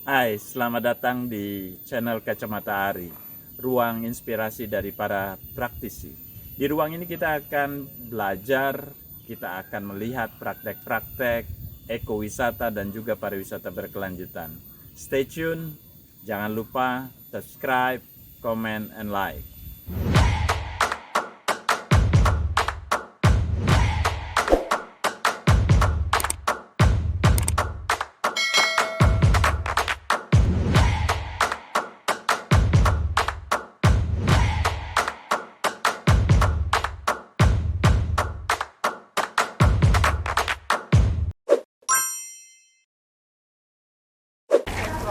Hai, selamat datang di channel Kacamata Ari, ruang inspirasi dari para praktisi. Di ruang ini kita akan belajar, kita akan melihat praktek-praktek ekowisata dan juga pariwisata berkelanjutan. Stay tune, jangan lupa subscribe, comment, and like.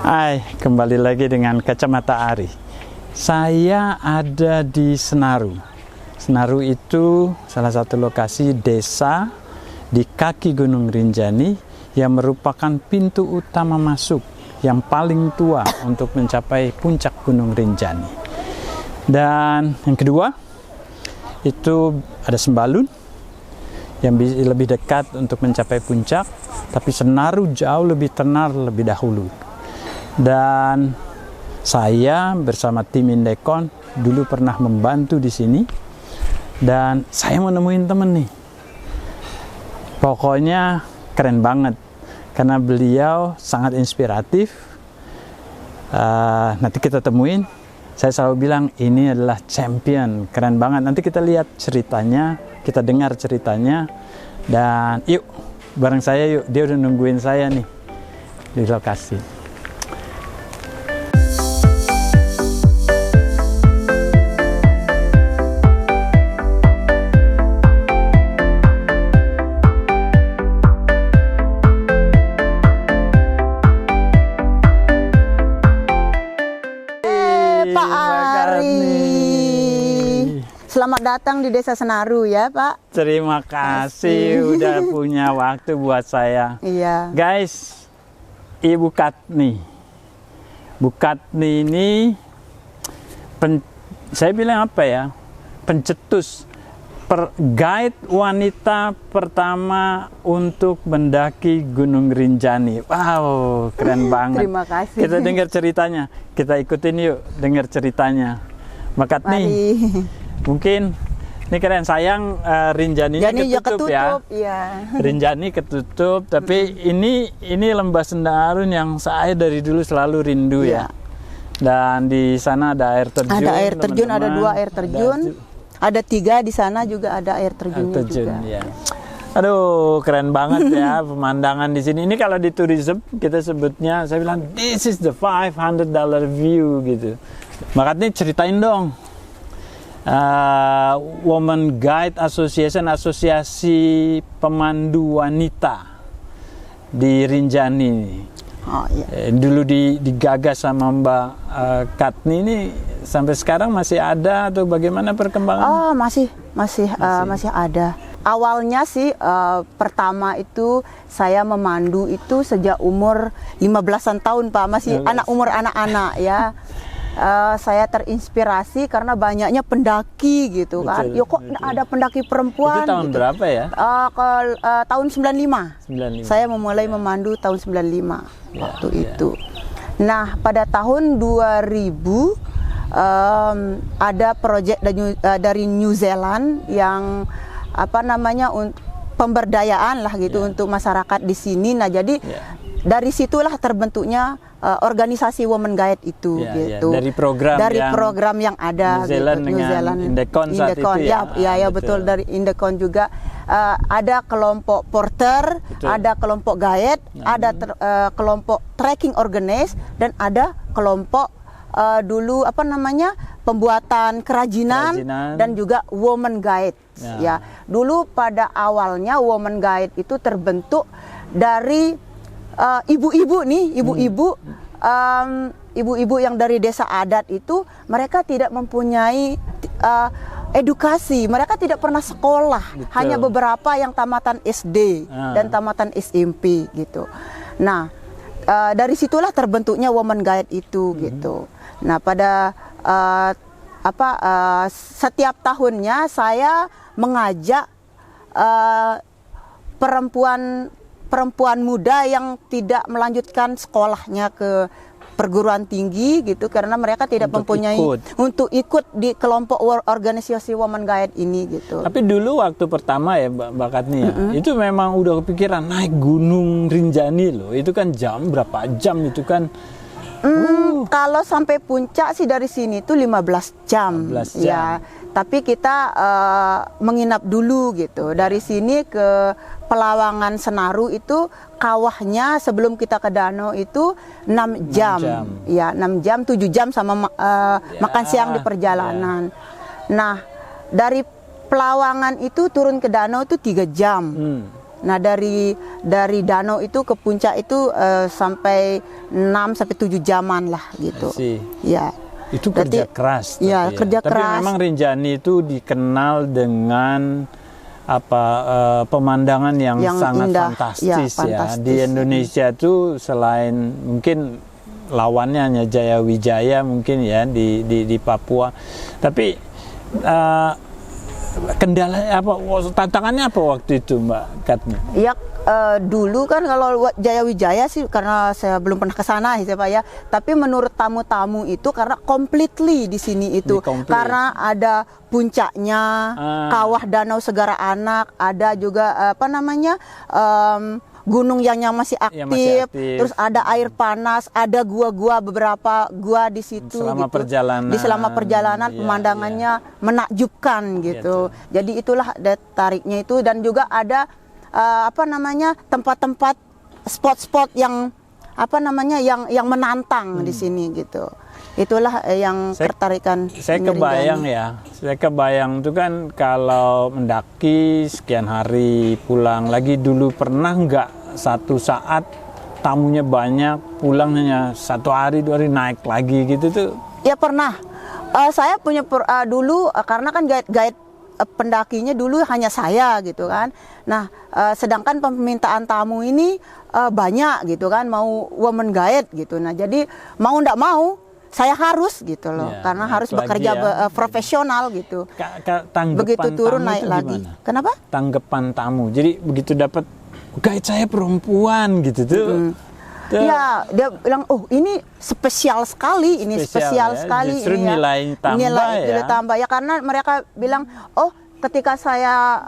Hai, kembali lagi dengan Kacamata Ari. Saya ada di Senaru. Senaru itu salah satu lokasi desa di kaki Gunung Rinjani yang merupakan pintu utama masuk yang paling tua untuk mencapai puncak Gunung Rinjani. Dan yang kedua, itu ada Sembalun yang lebih dekat untuk mencapai puncak, tapi Senaru jauh lebih tenar lebih dahulu. Dan saya bersama tim Indekon dulu pernah membantu di sini, dan saya mau nemuin temen nih. Pokoknya keren banget karena beliau sangat inspiratif. Nanti kita temuin. Saya selalu bilang ini adalah champion, keren banget. Nanti kita lihat ceritanya, kita dengar ceritanya, dan yuk bareng saya yuk. Dia udah nungguin saya nih di lokasi. Pak Ari, selamat datang di Desa Senaru ya Pak. Terima kasih udah punya waktu buat saya. Iya. Guys, Ibu Katni. Bu Katni ini saya bilang apa ya? Pencetus guide wanita pertama untuk mendaki Gunung Rinjani. Wow, keren banget. Terima kasih. Kita dengar ceritanya. Kita ikutin yuk, dengar ceritanya. Mbak Katni, mungkin ini keren. Sayang Rinjaninya ketutup ya. Iya. Rinjani ketutup, tapi ini Lembah Sendarun yang saya dari dulu selalu rindu ya. Dan di sana ada air terjun. Ada air terjun, teman-teman. ada 2 air terjun. Ada 3 di sana juga ada air terjunnya juga. Ya. Aduh, keren banget ya pemandangan di sini. Ini kalau di tourism kita sebutnya, saya bilang this is the $500 view gitu. Makanya ceritain dong. Woman Guide Association, asosiasi pemandu wanita di Rinjani. Oh, iya. Dulu digagas sama Mbak Katni ini, sampai sekarang masih ada atau bagaimana perkembangan? Oh, masih ada. Awalnya sih pertama itu saya memandu itu sejak umur 15-an tahun Pak, masih umur anak-anak ya. Saya terinspirasi karena banyaknya pendaki gitu kan. Yo kok ada pendaki perempuan. Itu tahun gitu. berapa ya? Tahun 95. Saya memulai memandu tahun 95 waktu itu. Nah, pada tahun 2000 ada proyek dari New Zealand yang pemberdayaan lah gitu untuk masyarakat di sini. Nah, jadi dari situlah terbentuknya organisasi Women Guide itu gitu. Dari program yang ada New Zealand Indekon saat itu ya. Ya, betul, dari Indekon juga ada kelompok porter, ada kelompok guide, ada kelompok trekking organize, dan ada kelompok dulu pembuatan kerajinan dan juga Women Guide. Ya, dulu pada awalnya Women Guide itu terbentuk dari ibu-ibu yang dari desa adat itu. Mereka tidak mempunyai edukasi, mereka tidak pernah sekolah. Hanya beberapa yang tamatan SD dan tamatan SMP gitu. Nah, dari situlah terbentuknya Women Guide itu gitu. Nah, pada setiap tahunnya saya mengajak perempuan perempuan muda yang tidak melanjutkan sekolahnya ke perguruan tinggi gitu, karena mereka tidak mempunyai untuk ikut di kelompok organisasi Women Guide ini gitu. Tapi dulu waktu pertama ya Mbak Katni ya, itu memang udah kepikiran naik Gunung Rinjani loh. Itu kan berapa jam itu kan? Kalau sampai puncak sih dari sini tuh 15 jam. 15 jam. Ya. Tapi kita menginap dulu gitu. Dari sini ke Pelawangan Senaru itu kawahnya sebelum kita ke danau itu 6 jam. Ya, 6 jam, 7 jam sama makan siang di perjalanan. Nah, dari Pelawangan itu turun ke danau itu 3 jam. Nah, dari danau itu ke puncak itu sampai 6 sampai 7 jaman lah gitu. Ya. Itu kerja keras. Ya, kerja keras. Tapi memang Rinjani itu dikenal dengan pemandangan yang sangat indah, fantastis ya. Di Indonesia itu selain mungkin lawannya hanya Jaya Wijaya mungkin ya di Papua. Tapi kendala tantangannya apa waktu itu Mbak Katni? Ya dulu kan kalau Jaya Wijaya sih karena saya belum pernah ke sana ya Pak ya. Tapi menurut tamu-tamu itu karena completely di sini itu karena ada puncaknya, kawah Danau Segara Anak, ada juga gunung yang masih aktif, terus ada air panas, ada gua-gua, beberapa gua di situ selama gitu. Selama perjalanan pemandangannya menakjubkan gitu. Jadi itulah tariknya itu, dan juga ada tempat-tempat spot-spot yang yang menantang di sini gitu. Itulah yang tertarikan. Saya kebayang itu kan kalau mendaki sekian hari pulang lagi. Dulu pernah nggak satu saat tamunya banyak, pulang hanya 1 hari 2 hari naik lagi gitu tuh? Ya pernah. Saya punya dulu karena kan guide pendakinya dulu hanya saya gitu kan. Nah, sedangkan permintaan tamu ini banyak gitu kan, mau woman guide gitu. Nah, jadi mau ndak mau saya harus gitu loh, karena harus bekerja profesional gitu. Begitu turun naik lagi. Gimana? Kenapa? Tanggapan tamu. Jadi begitu dapat guide saya perempuan gitu tuh. Ya, dia bilang, oh ini spesial sekali, ini spesial sekali. Justru ini nilai tambah nilai tambah ya, karena mereka bilang, oh ketika saya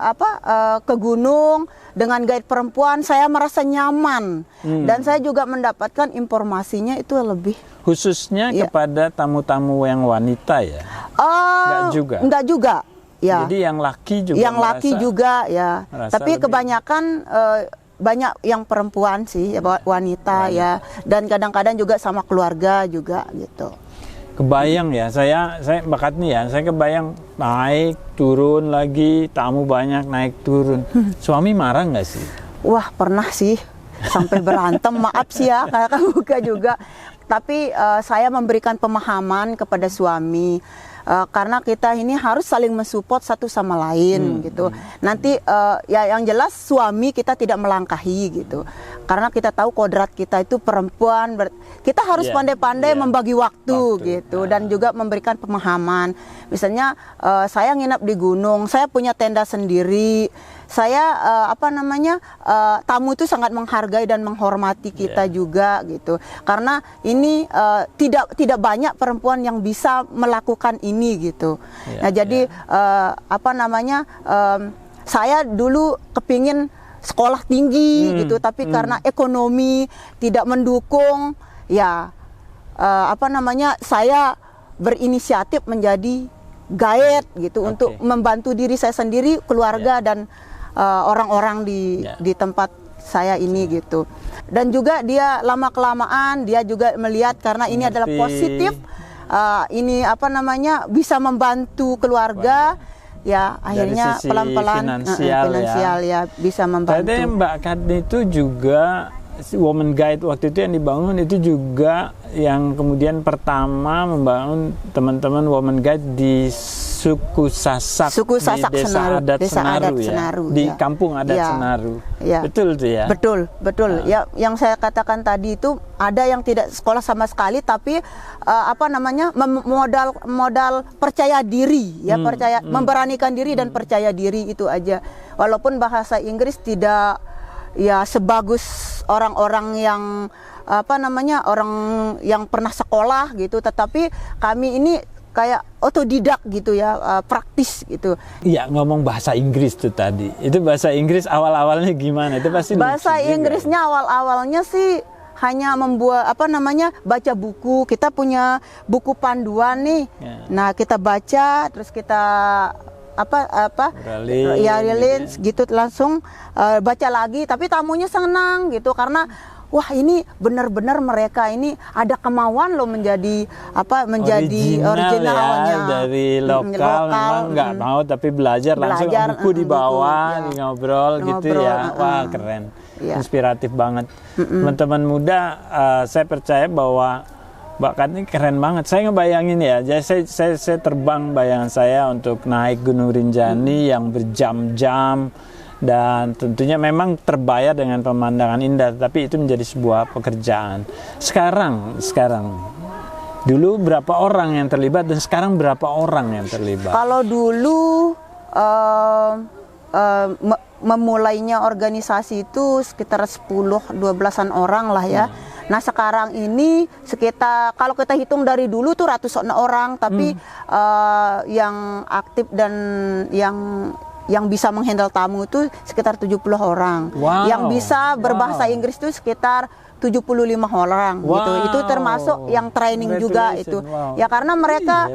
ke gunung dengan guide perempuan, saya merasa nyaman dan saya juga mendapatkan informasinya itu lebih. Khususnya kepada tamu-tamu yang wanita ya? Enggak juga. Ya. Jadi yang laki juga. Yang laki juga ya. Tapi lebih. Kebanyakan banyak yang perempuan sih, wanita ya. Dan kadang-kadang juga sama keluarga juga gitu. Kebayang ya, saya Mbak Katni ya, saya kebayang naik turun lagi, tamu banyak naik turun. Suami marah nggak sih? Wah pernah sih, sampai berantem. Maaf sih ya, kakak buka juga. Tapi saya memberikan pemahaman kepada suami. Karena kita ini harus saling mensupport satu sama lain gitu. Nanti ya yang jelas suami kita tidak melangkahi gitu. Karena kita tahu kodrat kita itu perempuan, kita harus pandai-pandai membagi waktu gitu, dan juga memberikan pemahaman. Misalnya saya nginap di gunung, saya punya tenda sendiri. Saya tamu itu sangat menghargai dan menghormati kita juga gitu. Karena ini tidak banyak perempuan yang bisa melakukan ini gitu. Nah, jadi saya dulu kepingin sekolah tinggi gitu, tapi karena ekonomi tidak mendukung, ya saya berinisiatif menjadi guide gitu untuk membantu diri saya sendiri, keluarga dan orang-orang di tempat saya ini gitu. Dan juga dia lama kelamaan dia juga melihat karena ini adalah positif, ini bisa membantu keluarga. Ya akhirnya pelan-pelan finansial ya bisa membantu. Tadi Mbak Katni itu juga Woman Guide waktu itu yang dibangun itu juga yang kemudian pertama membangun teman-teman Woman Guide di suku Sasak di desa adat Senaru, di kampung adat Senaru. Betul tuh ya? Betul. Ya, yang saya katakan tadi itu ada yang tidak sekolah sama sekali, tapi modal percaya diri ya, memberanikan diri dan percaya diri itu aja. Walaupun bahasa Inggris tidak ya sebagus orang-orang yang apa namanya, orang yang pernah sekolah gitu, tetapi kami ini kayak otodidak gitu ya, praktis gitu. Iya, ngomong bahasa Inggris tuh tadi. Itu bahasa Inggris awal-awalnya gimana? Itu pasti bahasa Inggrisnya awal-awalnya sih hanya membuat apa namanya, baca buku. Kita punya buku panduan nih. Nah, kita baca terus kita relin gitu langsung baca lagi, tapi tamunya senang gitu karena wah, ini benar-benar mereka ini ada kemauan loh menjadi originalnya ya, dari lokal memang nggak mau tapi belajar langsung buku dibawa, gitu, ngobrol gitu ya. Wah, keren. Inspiratif banget. Teman-teman muda, saya percaya bahwa bakat ini keren banget. Saya ngebayangin ya, jadi saya terbang bayangan saya untuk naik Gunung Rinjani yang berjam-jam, dan tentunya memang terbayar dengan pemandangan indah, tapi itu menjadi sebuah pekerjaan. Sekarang dulu berapa orang yang terlibat dan sekarang berapa orang yang terlibat? Kalau dulu memulainya organisasi itu sekitar 10-12an orang lah ya. Nah, sekarang ini sekitar, kalau kita hitung dari dulu tuh ratusan orang, tapi yang aktif dan yang bisa menghandle tamu itu sekitar 70 orang. Wow. Yang bisa berbahasa Inggris itu sekitar 75 orang gitu. Itu termasuk yang training juga itu. Ya karena mereka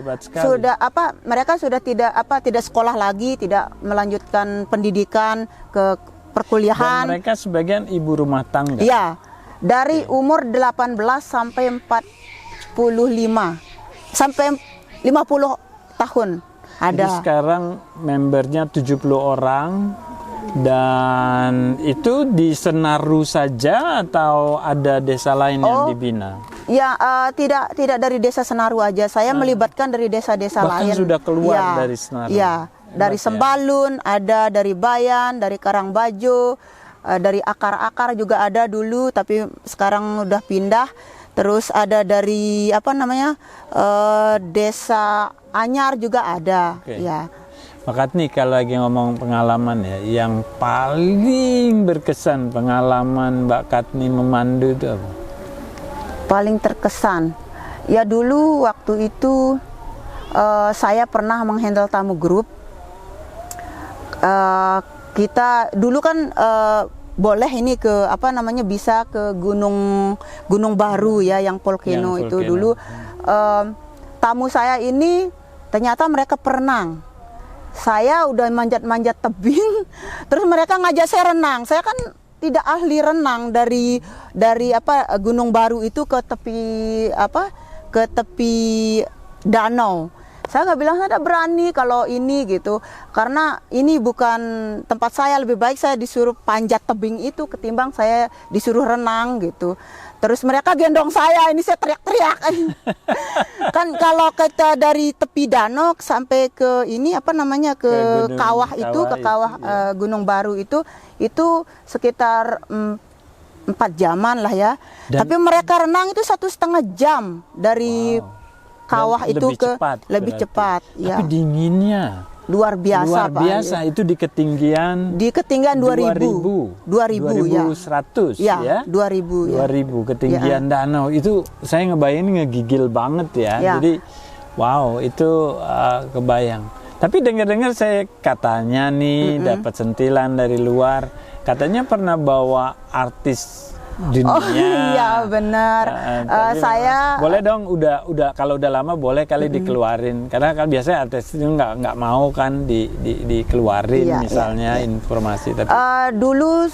sudah tidak sekolah lagi, tidak melanjutkan pendidikan ke perkuliahan. Dan mereka sebagian ibu rumah tangga. Iya. Dari umur 18 sampai 45 sampai 50 tahun. Ada. Jadi sekarang membernya 70 orang, dan itu di Senaru saja atau ada desa lain yang dibina? Ya, tidak dari desa Senaru aja. Saya melibatkan dari desa-desa lain. Bahkan sudah keluar dari Senaru. Ya, dari Sembalun, ada dari Bayan, dari Karangbajo, dari Akar-Akar juga ada dulu, tapi sekarang udah pindah. Terus ada dari desa Anyar juga ada. Ya. Maka nih kalau lagi ngomong pengalaman ya, yang paling berkesan pengalaman Mbak Katni memandu itu apa? Paling terkesan, ya dulu waktu itu saya pernah menghandle tamu grup. Kita dulu kan boleh ini ke bisa ke Gunung Baru ya, yang volcano itu dulu. Tamu saya ini ternyata mereka perenang. Saya udah manjat-manjat tebing, terus mereka ngajak saya renang. Saya kan tidak ahli renang, dari Gunung Baru itu ke tepi danau. Saya nggak bilang saya tidak berani kalau ini gitu, karena ini bukan tempat saya. Lebih baik saya disuruh panjat tebing itu ketimbang saya disuruh renang gitu. Terus mereka gendong saya, ini saya teriak-teriak. Kan kalau kita dari tepi danau sampai ke ini ke kawah Gunung Baru itu sekitar 4 jaman lah ya. Tapi mereka renang itu 1,5 jam dari kawah itu lebih cepat. Ya. Tapi dinginnya luar biasa, Pak. Itu di ketinggian 2000 ya. 2100 ya. 2000 ketinggian danau. Itu saya ngebayangin ngegigil banget ya. Jadi wow, itu kebayang. Tapi dengar-dengar saya katanya nih dapat sentilan dari luar, katanya pernah bawa artis dunia. Oh iya benar. Saya boleh dong, udah kalau udah lama boleh kali dikeluarin, karena kan biasanya artis itu nggak mau kan dikeluarin misalnya informasi. Tapi dulu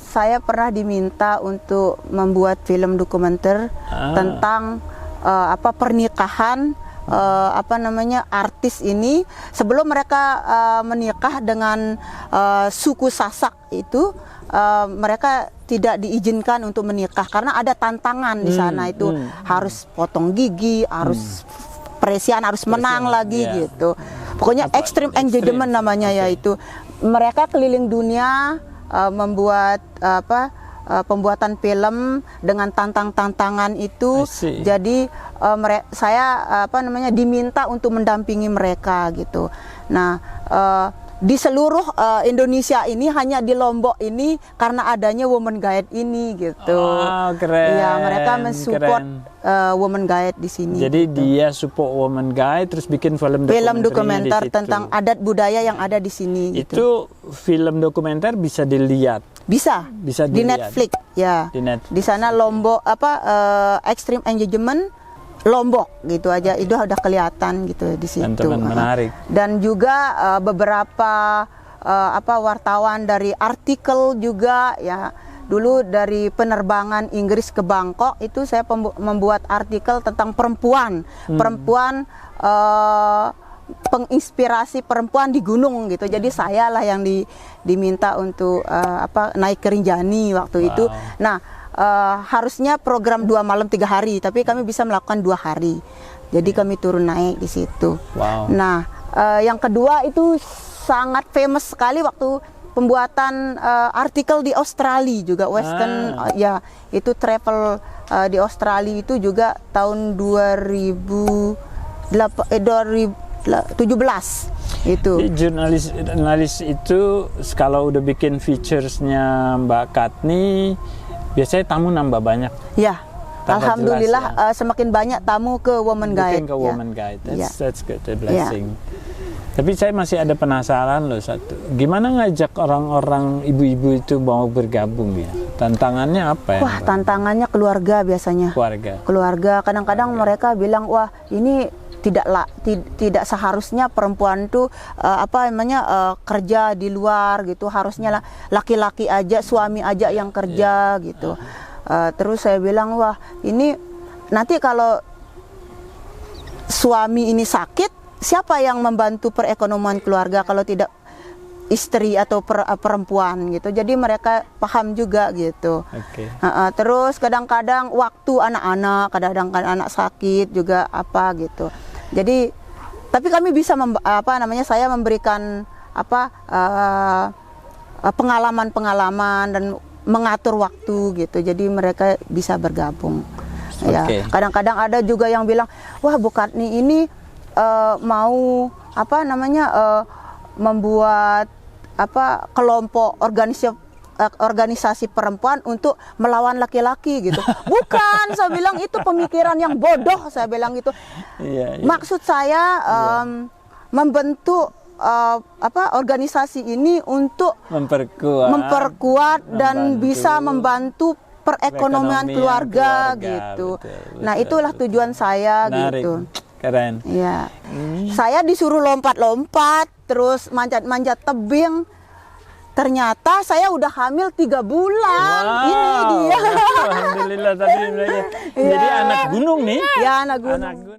saya pernah diminta untuk membuat film dokumenter tentang pernikahan artis ini sebelum mereka menikah dengan suku Sasak itu. Mereka tidak diizinkan untuk menikah karena ada tantangan di sana itu harus potong gigi, harus presiden, harus menang lagi gitu. Pokoknya extreme engagement namanya ya itu. Mereka keliling dunia membuat pembuatan film dengan tantangan itu. Jadi saya diminta untuk mendampingi mereka gitu. Nah, di seluruh Indonesia ini, hanya di Lombok ini karena adanya Women Guide ini gitu. Oh, keren. Ya, mereka mensupport keren. Women Guide di sini. Jadi gitu. dia support Women Guide, terus bikin film dokumenter di situ. tentang adat budaya yang ada di sini. Gitu. Itu film dokumenter bisa dilihat. Bisa di dilihat. Netflix ya. Di sana Lombok Extreme Engagement Lombok gitu aja, itu udah kelihatan gitu di situ. Teman-teman menarik. Dan juga beberapa wartawan dari artikel juga ya. Dulu dari penerbangan Inggris ke Bangkok itu saya membuat artikel tentang perempuan, penginspirasi perempuan di gunung gitu. Jadi saya lah yang diminta untuk naik ke Rinjani waktu itu. Nah, harusnya program 2 malam 3 hari, tapi kami bisa melakukan 2 hari. Jadi kami turun naik di situ. Wow. Nah, yang kedua itu sangat famous sekali waktu pembuatan artikel di Australia juga, Western ya, itu travel di Australia itu juga tahun 2017 itu. Jadi jurnalis itu kalau udah bikin featuresnya Mbak Katni, biasanya tamu nambah banyak. Ya, tambah alhamdulillah jelas, ya. Semakin banyak tamu ke Women Guide. Ke Women Guide, that's good, a Ya. blessing. Tapi saya masih ada penasaran loh satu. Gimana ngajak orang-orang ibu-ibu itu mau bergabung ya? Tantangannya apa ya? Wah, tantangannya keluarga biasanya. Keluarga. Kadang-kadang mereka bilang, wah ini tidak seharusnya perempuan itu kerja di luar gitu. Harusnya laki-laki aja, suami aja yang kerja gitu. Terus saya bilang, wah ini nanti kalau suami ini sakit, siapa yang membantu perekonomian keluarga kalau tidak istri atau perempuan gitu. Jadi mereka paham juga gitu. Okay. Terus kadang-kadang waktu anak-anak, kadang-kadang anak sakit juga gitu. Jadi tapi kami bisa saya memberikan pengalaman-pengalaman dan mengatur waktu gitu. Jadi mereka bisa bergabung. Okay. Ya, kadang-kadang ada juga yang bilang, wah Bu Katni ini mau membuat kelompok organisasi perempuan untuk melawan laki-laki gitu. Bukan, saya bilang itu pemikiran yang bodoh, saya bilang gitu. Maksud saya membentuk organisasi ini untuk memperkuat dan bisa membantu perekonomian keluarga gitu. Betul. Nah, itulah tujuan saya. Menarik. Gitu. Keren. Ya. Saya disuruh lompat-lompat, terus manjat-manjat tebing. Ternyata saya udah hamil 3 bulan. Wow. Ini dia. Alhamdulillah tadi. Jadi anak gunung nih. Ya, anak gunung.